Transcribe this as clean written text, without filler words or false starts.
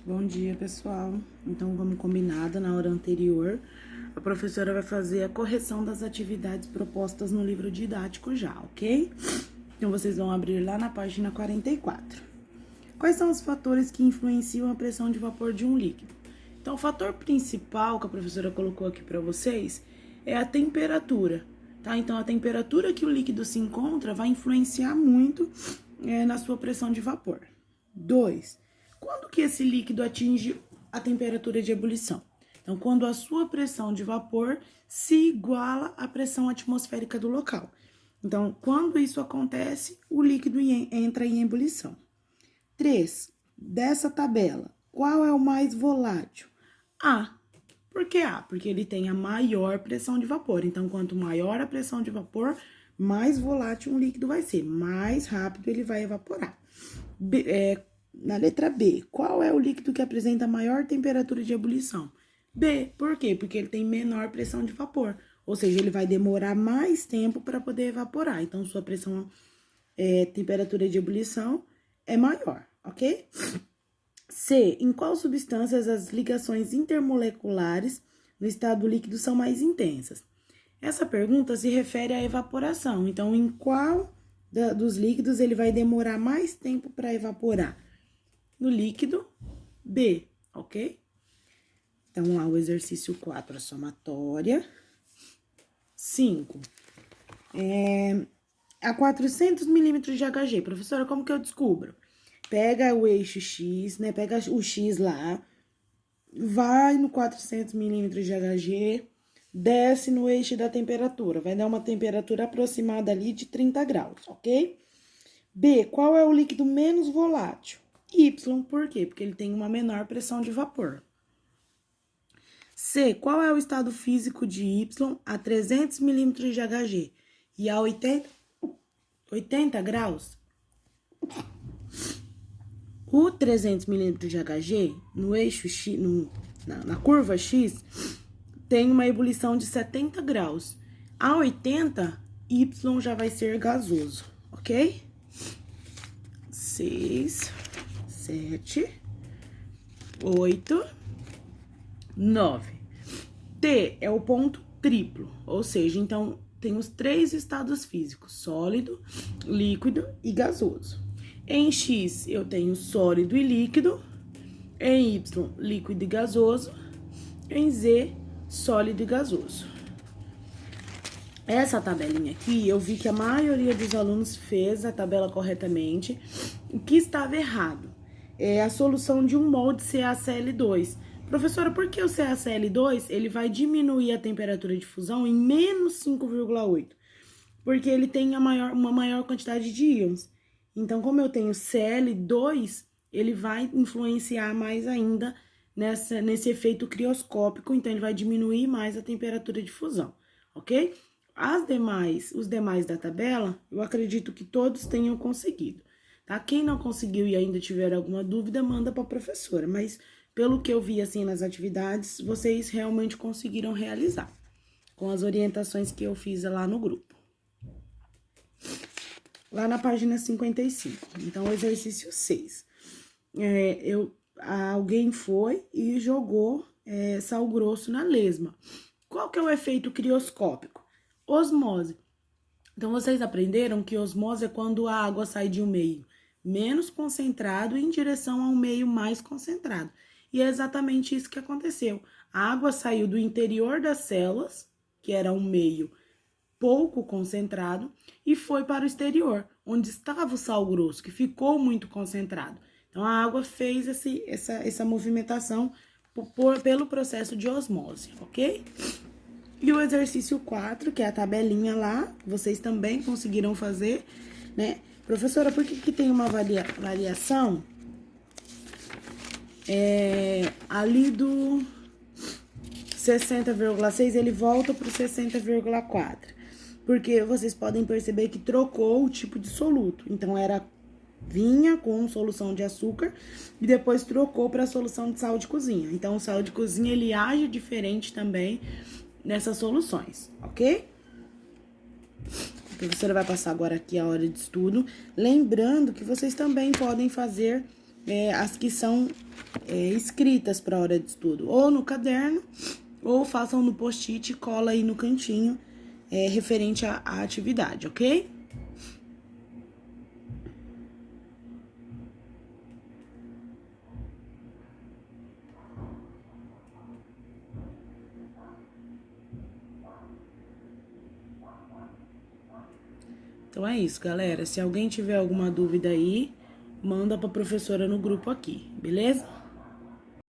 Bom dia, pessoal. Então, como combinado na hora anterior, a professora vai fazer a correção das atividades propostas no livro didático já, ok? Então, vocês vão abrir lá na página 44. Quais são os fatores que influenciam a pressão de vapor de um líquido? Então, o fator principal que a professora colocou aqui para vocês é a temperatura, tá? Então, a temperatura que o líquido se encontra vai influenciar muito na sua pressão de vapor. 2. Quando que esse líquido atinge a temperatura de ebulição? Então, quando a sua pressão de vapor se iguala à pressão atmosférica do local. Então, quando isso acontece, o líquido entra em ebulição. 3. Dessa tabela, qual é o mais volátil? A. Por que A? Porque ele tem a maior pressão de vapor. Então, quanto maior a pressão de vapor, mais volátil um líquido vai ser, mais rápido ele vai evaporar. Na letra B, qual é o líquido que apresenta maior temperatura de ebulição? B, por quê? Porque ele tem menor pressão de vapor, ou seja, ele vai demorar mais tempo para poder evaporar. Então, sua temperatura de ebulição é maior, ok? C, em qual substâncias as ligações intermoleculares no estado líquido são mais intensas? Essa pergunta se refere à evaporação. Então, em qual dos líquidos ele vai demorar mais tempo para evaporar? No líquido B, ok? Então, lá o exercício 4, a somatória. 5. A 400 milímetros de Hg. Professora, como que eu descubro? Pega o eixo X, né? Pega o X lá, vai no 400 milímetros de Hg, desce no eixo da temperatura. Vai dar uma temperatura aproximada ali de 30 graus, ok? B, qual é o líquido menos volátil? Y, por quê? Porque ele tem uma menor pressão de vapor. C, qual é o estado físico de Y a 300 milímetros de Hg e a 80 graus? O 300 milímetros de Hg, no eixo X, na curva X, tem uma ebulição de 70 graus. A 80, Y já vai ser gasoso, ok? 6, 7, 8, 9. T é o ponto triplo, ou seja, então tem os 3 estados físicos: sólido, líquido e gasoso. Em X eu tenho sólido e líquido, em Y, líquido e gasoso, em Z, sólido e gasoso. Essa tabelinha aqui, eu vi que a maioria dos alunos fez a tabela corretamente. O que estava errado é a solução de um molde CaCl2. Professora, por que o CaCl2 ele vai diminuir a temperatura de fusão em menos 5,8? Porque ele tem uma maior quantidade de íons. Então, como eu tenho Cl2, ele vai influenciar mais ainda nesse efeito crioscópico, então ele vai diminuir mais a temperatura de fusão, ok? Os demais da tabela, eu acredito que todos tenham conseguido, tá? Quem não conseguiu e ainda tiver alguma dúvida, manda para a professora, mas pelo que eu vi assim nas atividades, vocês realmente conseguiram realizar, com as orientações que eu fiz lá no grupo. Lá na página 55, então, o exercício 6. Alguém foi e jogou sal grosso na lesma. Qual que é o efeito crioscópico? Osmose. Então, vocês aprenderam que osmose é quando a água sai de um meio menos concentrado em direção a um meio mais concentrado. E é exatamente isso que aconteceu. A água saiu do interior das células, que era um meio pouco concentrado, e foi para o exterior, onde estava o sal grosso, que ficou muito concentrado. Então, a água fez essa movimentação pelo processo de osmose, ok? E o exercício 4, que é a tabelinha lá, vocês também conseguiram fazer, né? Professora, por que tem uma variação ali do 60,6, ele volta para o 60,4? Porque vocês podem perceber que trocou o tipo de soluto. Então, vinha com solução de açúcar e depois trocou para a solução de sal de cozinha. Então, o sal de cozinha, ele age diferente também nessas soluções, ok? A professora vai passar agora aqui a hora de estudo. Lembrando que vocês também podem fazer as que são escritas para a hora de estudo, ou no caderno, ou façam no post-it e cola aí no cantinho referente à atividade, ok? Então é isso, galera. Se alguém tiver alguma dúvida aí, manda pra professora no grupo aqui, beleza?